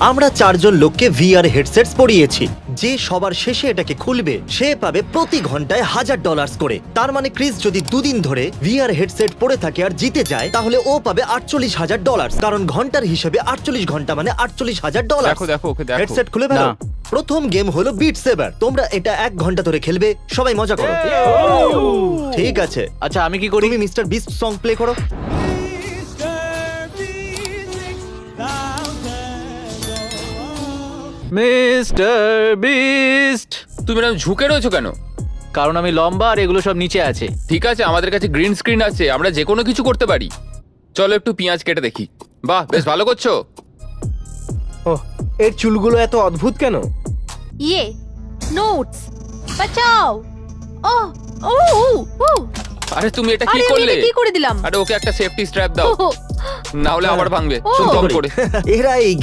আমরা 4 জন লোককে ভিআর হেডসেটস পরিয়েছি। যে সবার শেষে এটাকে খুলবে সে পাবে প্রতি ঘন্টায় $1000 করে। তার মানে ক্রিস যদি 2 দিন ধরে ভিআর হেডসেট পরে থাকে আর জিতে যায় তাহলে ও পাবে $48,000, কারণ ঘন্টার হিসেবে 48 ঘন্টা মানে $48,000। দেখো দেখো ওকে দেখো। হেডসেট খুলে ফেলো। না। প্রথম গেম হলো বিট সেভার। তোমরা এটা 1 ঘন্টা ধরে খেলবে। সবাই মজা করো। ঠিক আছে, আচ্ছা আমি কি করি? তুমি মিস্টার বিস্ট সং প্লে করো। Mister beast. তুমি এরকম ঝুঁকে রয়েছো কেন? কারণ আমি লম্বা আর এগুলো সব নিচে আছে। ঠিক আছে, আমাদের কাছে গ্রিন স্ক্রিন আছে, আমরা যে কোনো কিছু করতে পারি। চলো একটু পেঁয়াজ কেটে দেখি। বাহ, বেশ ভালো করছো। ওহ, এর চুলগুলো এত অদ্ভুত কেন? ये নোটস বাঁচাও। ও ও ও আরে তুমি এটা কি আরে আমি করলে? এটা কি করে দিলাম? আরে ওকে একটা সেফটি স্ট্র্যাপ দাও, ও, না হলে আবার ভাঙবে। ও। শুনতে হবে করে। এরা এই